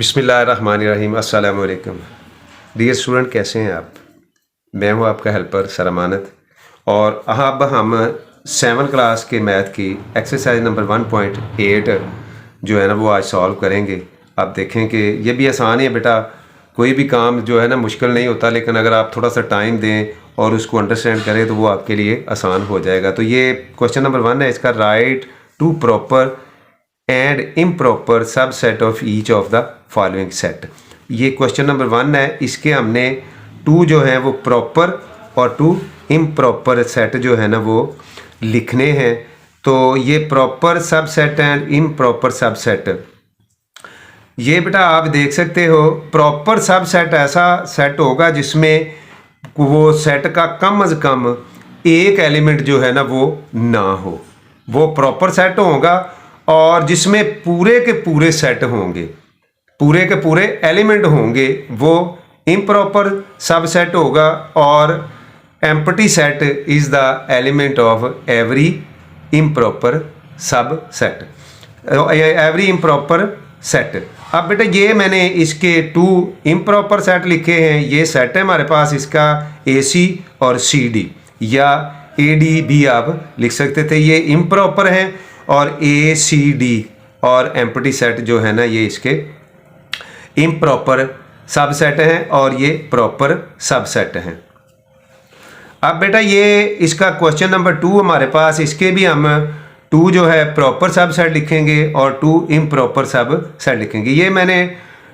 बिस्मिल्लाहिर्रहमानिर्रहीम। अस्सलाम वालेकुम। डियर स्टूडेंट, कैसे हैं आप? मैं हूं आपका हेल्पर सर अमानत और अब हम 7 क्लास के मैथ की एक्सरसाइज नंबर 1.8 जो है ना वो आज सॉल्व करेंगे। आप देखें कि ये भी आसान है बेटा, कोई भी काम जो है ना मुश्किल नहीं होता, लेकिन अगर आप थोड़ा सा टाइम दें और उसको अंडरस्टैंड करें तो वो आपके लिए आसान हो जाएगा। तो ये क्वेश्चन नंबर 1 है, इसका right to proper and improper subset of each of the following set. ये क्वेश्चन नंबर 1 है। इसके हमने 2 जो है वो प्रॉपर और 2 इम्प्रॉपर सेट जो है ना वो लिखने हैं। तो ये proper subset and improper subset, ये बेटा आप देख सकते हो, प्रॉपर सबसेट ऐसा सेट होगा जिसमें वो सेट का कम अज़ कम एक एलिमेंट जो है ना वो ना हो, वो प्रॉपर सेट होगा। और जिसमें पूरे के पूरे सेट होंगे, पूरे के पूरे एलिमेंट होंगे, वो इम्प्रॉपर सबसेट होगा। और empty set is the element of every improper subset, every improper set. अब बेटा ये मैंने इसके 2 इम्प्रॉपर सेट लिखे हैं। ये सेट है हमारे पास, इसका AC और CD या AD भी आप लिख सकते थे। ये इम्प्रॉपर हैं और ACD और एम्प्टी सेट जो है ना ये इसके इम्प्रॉपर सबसेट हैं और ये प्रॉपर सबसेट हैं। अब बेटा ये इसका क्वेश्चन नंबर 2 हमारे पास, इसके भी हम 2 जो है प्रॉपर सबसेट लिखेंगे और 2 इम्प्रॉपर सबसेट लिखेंगे। ये मैंने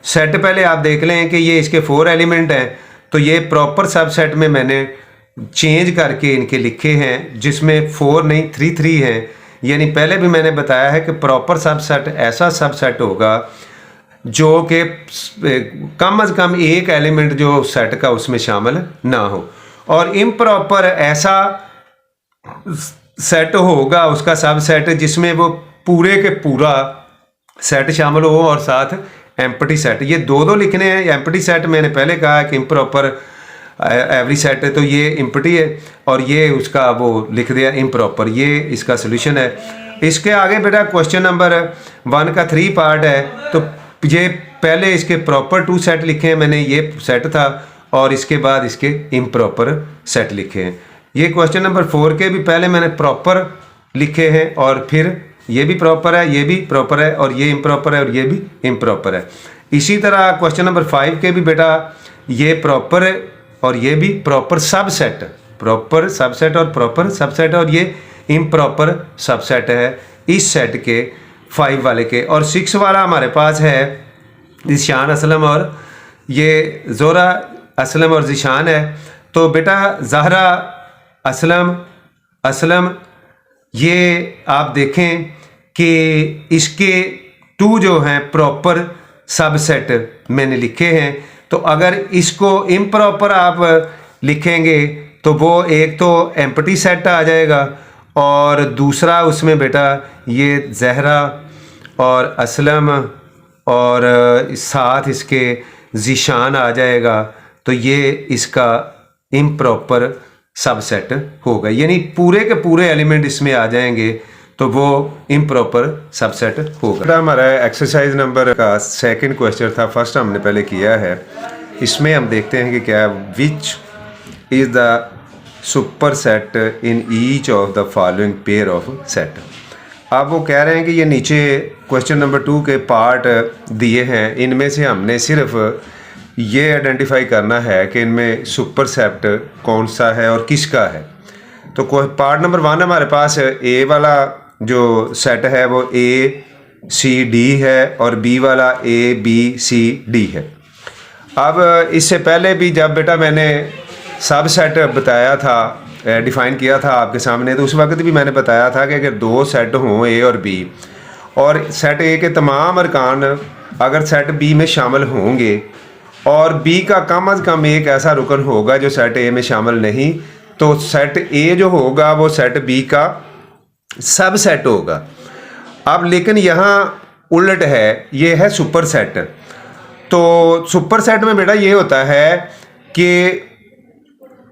सेट पहले आप देख लें कि ये इसके 4 एलिमेंट हैं, तो ये प्रॉपर सबसेट में मैंने चेंज करके इनके लिखे हैं, जिसमें 4 नहीं 3 हैं। यानी पहले भी मैंने बताया है कि प्रॉपर सबसेट ऐसा सबसेट होगा जो कि कम अज़ कम एक एलिमेंट जो सेट का उसमें शामिल ना हो। और इम्प्रॉपर ऐसा सेट होगा उसका सबसेट जिसमें वो पूरे के पूरा सेट शामिल हो और साथ एम्प्टी सेट। ये दो लिखने हैं। एम्प्टी सेट मैंने पहले कहा कि इम्प्रॉपर एवरी सेट है, तो ये इम्प्टी है और ये उसका वो लिख दिया इम्प्रॉपर। ये इसका सोल्यूशन है। इसके आगे बेटा क्वेश्चन नंबर 1 का 3 पार्ट है। तो ये पहले इसके प्रॉपर 2 सेट लिखे हैं मैंने, ये सेट था, और इसके बाद इसके इम्प्रॉपर सेट लिखे हैं। ये क्वेश्चन नंबर 4 के भी पहले मैंने प्रॉपर लिखे हैं और फिर ये भी प्रॉपर है, ये भी प्रॉपर है, और ये इम्प्रॉपर है और ये भी इम्प्रॉपर है। इसी तरह क्वेश्चन नंबर 5 के भी बेटा ये प्रॉपर है और ये भी प्रॉपर सबसेट, प्रॉपर सबसेट और प्रॉपर सबसेट, और ये इम्प्रॉपर सबसेट है इस सेट के 5 वाले के। और 6 वाला हमारे पास है ज़ीशान असलम, और ये ज़ोरा असलम और ज़ीशान है। तो बेटा ज़हरा असलम ये आप देखें कि इसके 2 जो हैं प्रॉपर सबसेट मैंने लिखे हैं। तो अगर इसको इम्प्रॉपर आप लिखेंगे तो वो एक तो एम्प्टी सेट आ जाएगा और दूसरा उसमें बेटा ये ज़हरा और असलम और साथ इसके ज़ीशान आ जाएगा। तो ये इसका इम्प्रॉपर सबसेट होगा, यानी पूरे के पूरे एलिमेंट इसमें आ जाएंगे तो वो इम्प्रॉपर सबसेट होगा। हमारा एक्सरसाइज नंबर का 2nd क्वेश्चन था, फर्स्ट हमने पहले किया है। इसमें हम देखते हैं कि क्या which is the super set in each of the following pair of set. अब वो कह रहे हैं कि ये नीचे क्वेश्चन नंबर 2 के पार्ट दिए हैं, इनमें से हमने सिर्फ ये आइडेंटिफाई करना है कि इनमें सुपर सेट कौन सा है और किसका है। तो पार्ट नंबर 1 हमारे पास ए वाला जो सेट है वो ACD है और B वाला ABCD है। अब इससे पहले भी जब बेटा मैंने सब सेट बताया था, डिफ़ाइन किया था आपके सामने, तो उस वक्त भी मैंने बताया था कि अगर 2 सेट हों A और B, और सेट A के तमाम अरकान अगर सेट B में शामिल होंगे और B का कम अज़ कम एक ऐसा रुकन होगा जो सेट A में शामिल नहीं, तो सेट A जो होगा वो सेट B का सब सेट होगा। अब लेकिन यहाँ उलट है, ये है सुपर सेट। तो सुपर सेट में बेटा ये होता है कि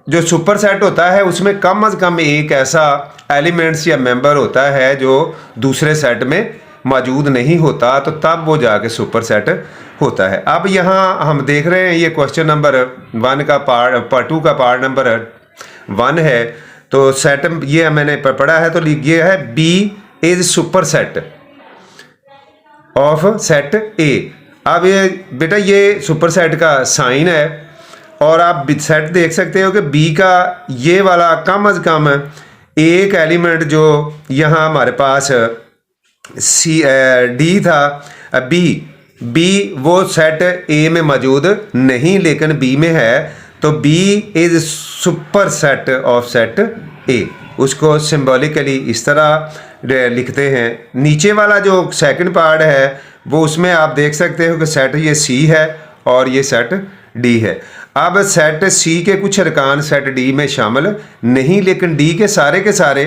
जो सुपर सेट होता है उसमें कम अज़ कम एक ऐसा एलिमेंट्स या मेंबर होता है जो दूसरे सेट में मौजूद नहीं होता तो तब वो जाके सुपर सेट होता है। अब यहाँ हम देख रहे हैं ये क्वेश्चन नंबर 1 का पार्ट 2 का पार्ट नंबर 1 है। तो सेट ये मैंने पढ़ा है, तो ये है B is super set of set A. अब ये बेटा ये सुपर सेट का साइन है और आप सेट देख सकते हो कि बी का ये वाला कम अज़ कम एक एलिमेंट जो यहाँ हमारे पास सी डी था, बी वो सेट ए में मौजूद नहीं लेकिन बी में है, तो B is super set of set A. उसको सिंबॉलिकली इस तरह लिखते हैं। नीचे वाला जो सेकंड पार्ट है वो उसमें आप देख सकते हो कि सेट ये सी है और ये सेट डी है। अब सेट सी के कुछ अरकान सेट डी में शामिल नहीं, लेकिन डी के सारे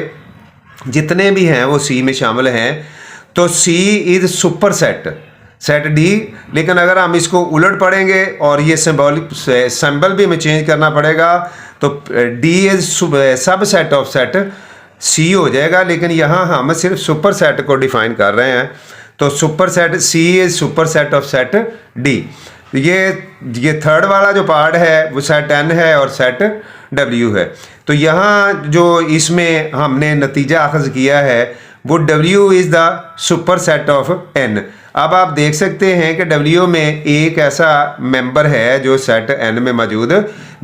जितने भी हैं वो सी में शामिल हैं। तो सी इज़ सुपर सेट डी। लेकिन अगर हम इसको उलट पढ़ेंगे और ये सिंबल भी हमें चेंज करना पड़ेगा, तो डी इज़ सब सेट ऑफ सेट सी हो जाएगा। लेकिन यहाँ हम सिर्फ सुपर सेट को डिफाइन कर रहे हैं, तो super set C is super set of set D. ये थर्ड वाला जो पार्ट है वो सेट एन है और सेट डब्ल्यू है। तो यहाँ जो इसमें हमने नतीजा अखज़ किया है वो W is the super set of N. अब आप देख सकते हैं कि डब्ल्यू में एक ऐसा मेंबर है जो सेट एन में मौजूद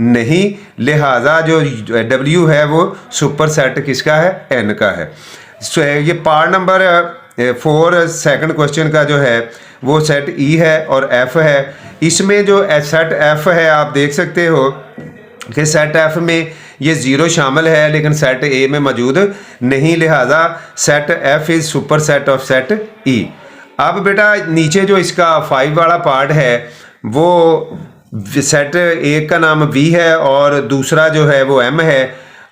नहीं, लिहाजा जो डब्ल्यू है वो सुपर सेट किसका है, एन का है। ये पार्ट नंबर 4 सेकंड क्वेश्चन का जो है वो सेट ई है और एफ है। इसमें जो सेट एफ है आप देख सकते हो कि सेट एफ में ये 0 शामिल है लेकिन सेट ए में मौजूद नहीं, लिहाजा set F is super set of set ई। अब बेटा नीचे जो इसका 5 वाला पार्ट है वो सेट एक का नाम वी है और दूसरा जो है वो एम है।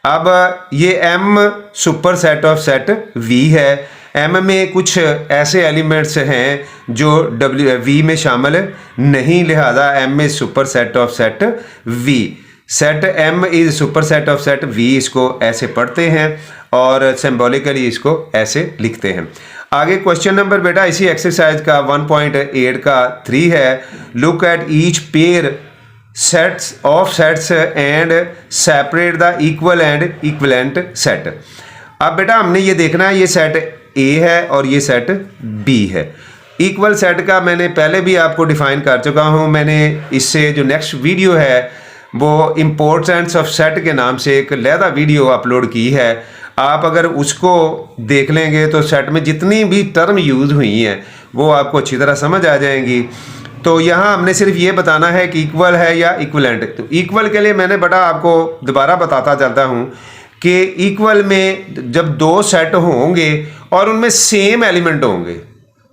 अब ये M super set of set V है। एम में कुछ ऐसे एलिमेंट्स हैं जो वी में शामिल नहीं, लिहाजा M is super set of set V. Set M is super set of set V, इसको ऐसे पढ़ते हैं और सिंबॉलिकली इसको ऐसे लिखते हैं। आगे क्वेश्चन नंबर बेटा इसी एक्सरसाइज का 1.8 का 3 है। Look at each pair sets of sets and separate the equal and equivalent set. अब बेटा हमने ये देखना है ये सेट ए है और ये सेट बी है। इक्वल सेट का मैंने पहले भी आपको डिफाइन कर चुका हूँ। मैंने इससे जो नेक्स्ट वीडियो है वो इम्पोर्टेंस ऑफ सेट के नाम से एक अलहदा वीडियो अपलोड की है। आप अगर उसको देख लेंगे तो सेट में जितनी भी टर्म यूज़ हुई हैं वो आपको अच्छी तरह समझ आ जाएंगी। तो यहाँ हमने सिर्फ ये बताना है कि इक्वल है या इक्वलेंट। तो इक्वल के लिए मैंने बेटा आपको दोबारा बताता चलता हूँ कि इक्वल में जब 2 सेट होंगे और उनमें सेम एलिमेंट होंगे,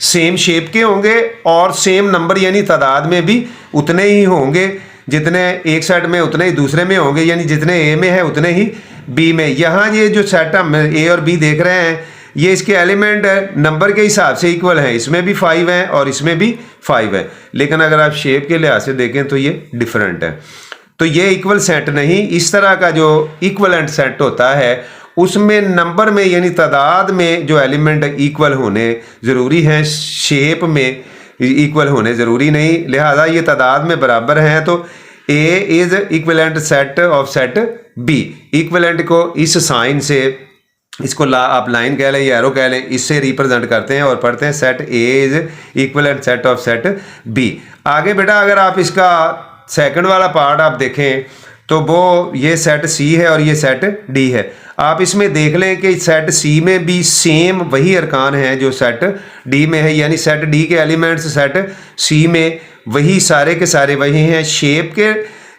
सेम शेप के होंगे और सेम नंबर यानी तादाद में भी उतने ही होंगे, जितने एक सेट में उतने ही दूसरे में होंगे, यानी जितने ए में है उतने ही बी में। यहाँ ये जो सेट हम ए और बी देख रहे हैं ये इसके एलिमेंट नंबर के हिसाब से इक्वल हैं, इसमें भी 5 हैं और इसमें भी 5 है, लेकिन अगर आप शेप के लिहाज से देखें तो ये डिफरेंट है। तो ये इक्वल सेट नहीं, इस तरह का जो इक्वलेंट सेट होता है उसमें नंबर में यानी तादाद में जो एलिमेंट इक्वल होने ज़रूरी हैं, शेप में इक्वल होने ज़रूरी नहीं, लिहाजा ये तादाद में बराबर हैं। तो A is equivalent set of set B. Equivalent को इस साइन से, इसको आप लाइन कह लें या एरो कह लें, इससे रिप्रेजेंट करते हैं और पढ़ते हैं set A is equivalent set of set B. आगे बेटा अगर आप इसका सेकंड वाला पार्ट आप देखें तो वो ये सेट सी है और ये सेट डी है। आप इसमें देख लें कि सेट सी में भी सेम वही अरकान हैं जो सेट डी में है, यानी सेट डी के एलिमेंट्स सेट सी में वही सारे के सारे वही हैं, शेप के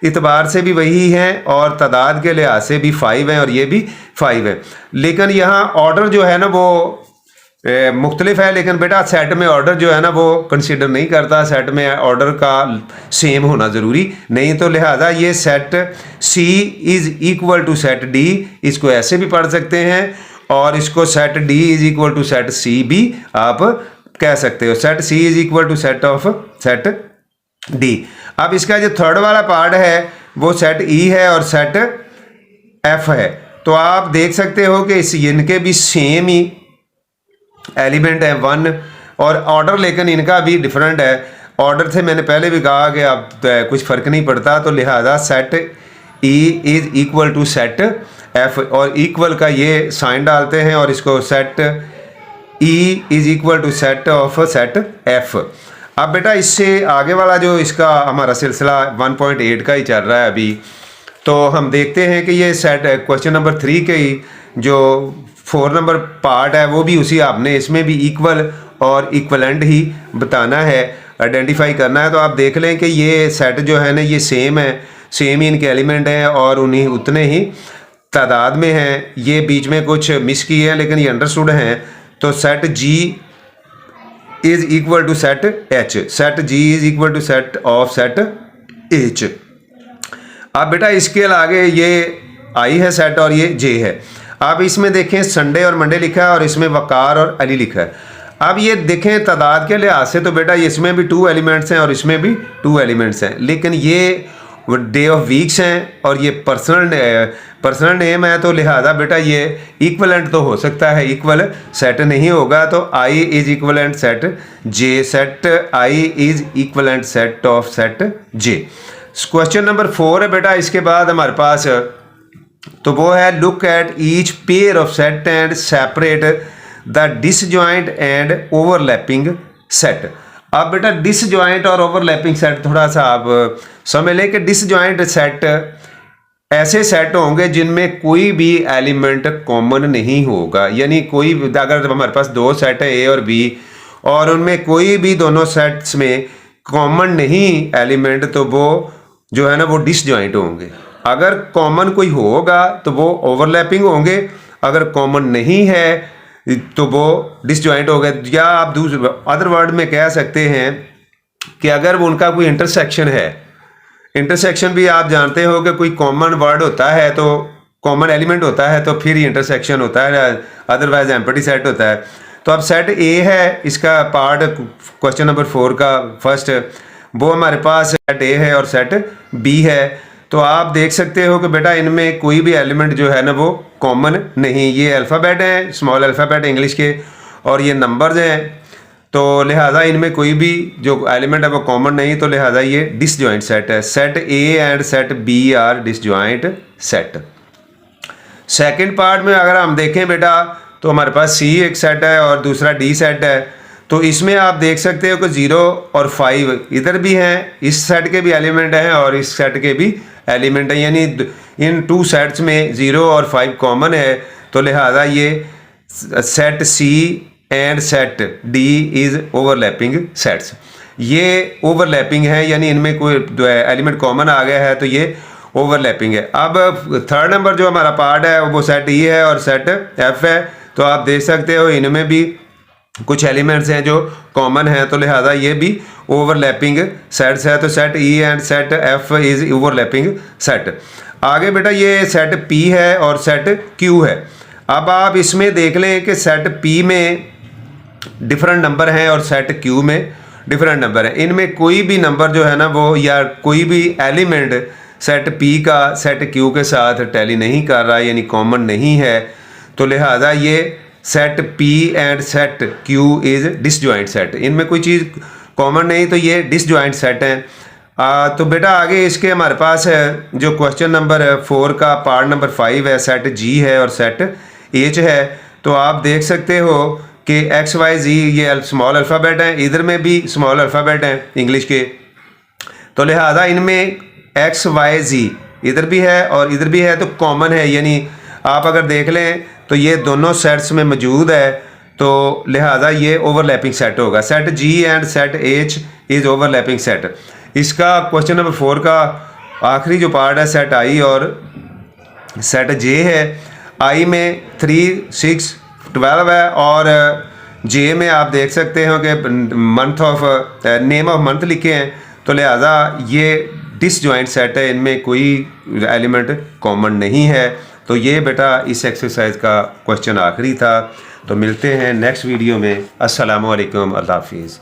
इतबार से भी वही हैं और तादाद के लिहाज से भी 5 हैं और ये भी 5 है। लेकिन यहाँ ऑर्डर जो है ना वो मुख्तलिफ है, लेकिन बेटा सेट में ऑर्डर जो है ना वो कंसीडर नहीं करता, सेट में ऑर्डर का सेम होना ज़रूरी नहीं। तो लिहाजा ये set C is equal to set D, इसको ऐसे भी पढ़ सकते हैं और इसको set D is equal to set C भी आप कह सकते हो। Set C is equal to set of set D. अब इसका जो थर्ड वाला पार्ट है वो सेट ई है और सेट एफ है। तो आप देख सकते हो कि इस इनके भी सेम ही एलिमेंट है 1 और ऑर्डर लेकिन इनका भी डिफरेंट है। ऑर्डर से मैंने पहले भी कहा कि अब कुछ फ़र्क नहीं पड़ता, तो लिहाजा set E is equal to set F, और इक्वल का ये साइन डालते हैं और इसको set E is equal to set of set F. अब बेटा इससे आगे वाला जो इसका हमारा सिलसिला 1.8 का ही चल रहा है अभी, तो हम देखते हैं कि ये सेट क्वेश्चन नंबर 3 के ही जो 4 नंबर पार्ट है वो भी उसी आपने इसमें भी इक्वल और इक्वलेंट ही बताना है, आइडेंटिफाई करना है। तो आप देख लें कि ये सेट जो है ना ये सेम है, सेम ही इनके एलिमेंट हैं और उन्हीं उतने ही तादाद में हैं। ये बीच में कुछ मिस किए हैं लेकिन ये अंडरस्टूड हैं। तो set G is equal to set H, set G is equal to set of set H. अब बेटा इसके आगे ये आई है सेट और ये जे है। अब इसमें देखें संडे और मंडे लिखा है और इसमें वकार और अली लिखा है। अब ये देखें तादाद के लिहाज से तो बेटा इसमें भी 2 एलिमेंट्स हैं और इसमें भी 2 एलिमेंट्स हैं, लेकिन ये डे ऑफ वीक्स हैं और ये पर्सनल नेम है, तो लिहाजा बेटा ये इक्वलेंट तो हो सकता है, इक्वल सेट नहीं होगा। तो I is equivalent set J, set I is equivalent set of set J. Question number 4 है बेटा इसके बाद हमारे पास, तो वो है look at each pair of set and separate the disjoint and overlapping set. अब बेटा डिसजॉइंट और ओवरलैपिंग सेट थोड़ा सा आप समझ लें कि डिसजॉइंट सेट ऐसे सेट होंगे जिनमें कोई भी एलिमेंट कॉमन नहीं होगा, यानी कोई अगर हमारे पास 2 सेट है ए और बी और उनमें कोई भी दोनों सेट्स में कॉमन नहीं एलिमेंट, तो वो जो है ना वो डिसजॉइंट होंगे। अगर कॉमन कोई होगा तो वो ओवरलैपिंग होंगे, अगर कॉमन नहीं है तो वो डिसजॉइंट हो गए। या आप दूसरे अदर वर्ड में कह सकते हैं कि अगर वो उनका कोई इंटरसेक्शन है, इंटरसेक्शन भी आप जानते हो कि कोई कॉमन वर्ड होता है तो कॉमन एलिमेंट होता है तो फिर ही इंटरसेक्शन होता है, अदरवाइज एम्प्टी सेट होता है। तो अब सेट ए है, इसका पार्ट क्वेश्चन नंबर 4 का फर्स्ट, वो हमारे पास सेट ए है और सेट बी है। तो आप देख सकते हो कि बेटा इनमें कोई भी एलिमेंट जो है ना वो कॉमन नहीं, ये अल्फ़ाबेट हैं, स्मॉल अल्फ़ाबेट इंग्लिश के, और ये नंबर्स हैं, तो लिहाजा इनमें कोई भी जो एलिमेंट है वो कॉमन नहीं, तो लिहाजा ये डिसजॉइंट सेट है। Set A and set B are disjoint set. Second part में अगर हम देखें बेटा तो हमारे पास सी एक सेट है और दूसरा डी सेट है। तो इसमें आप देख सकते हो कि 0 और 5 इधर भी हैं, इस सेट के भी एलिमेंट हैं और इस सेट के भी एलिमेंट है, यानी इन 2 सेट्स में 0 और 5 कॉमन है। तो लिहाजा ये set C and set D is overlapping sets, ये ओवरलैपिंग है, यानी इनमें कोई एलिमेंट कॉमन आ गया है तो ये ओवरलैपिंग है। अब थर्ड नंबर जो हमारा पार्ट है वो सेट ई है और सेट एफ है। तो आप देख सकते हो इनमें भी कुछ एलिमेंट्स हैं जो कॉमन हैं, तो लिहाजा ये भी ओवरलैपिंग सेट्स है। तो set E and set F is overlapping set. आगे बेटा ये सेट पी है और सेट क्यू है। अब आप इसमें देख लें कि सेट पी में डिफरेंट नंबर हैं और सेट क्यू में डिफरेंट नंबर है। इनमें कोई भी नंबर जो है ना वो या कोई भी एलिमेंट सेट पी का सेट क्यू के साथ टैली नहीं कर रहा, यानी कॉमन नहीं है। तो लिहाजा ये set P and set Q is disjoint set, इनमें कोई चीज़ कॉमन नहीं, तो ये डिसजॉइंट सेट हैं। तो बेटा आगे इसके हमारे पास है जो क्वेश्चन नंबर 4 का पार्ट नंबर 5 है, सेट जी है और सेट एच है। तो आप देख सकते हो कि एक्स वाई जी ये स्मॉल अल्फ़ाबेट हैं, इधर में भी स्मॉल अल्फ़ाबेट हैं इंग्लिश के, तो लिहाजा इनमें एक्स वाई जी इधर भी है और इधर भी है तो कॉमन है, यानी आप अगर देख लें तो ये दोनों सेट्स में मौजूद है, तो लिहाजा ये ओवरलैपिंग सेट होगा। Set G and set H is overlapping set. इसका क्वेश्चन नंबर 4 का आखिरी जो पार्ट है सेट आई और सेट जे है। आई में 3, 6, 12 है और जे में आप देख सकते हो कि month of name of month लिखे हैं, तो लिहाजा ये डिसजॉइंट सेट है, इनमें कोई एलिमेंट कॉमन नहीं है। तो ये बेटा इस एक्सरसाइज का क्वेश्चन आखिरी था। तो मिलते हैं नेक्स्ट वीडियो में। अस्सलामु अलैकुम, अल्लाह हाफिज़।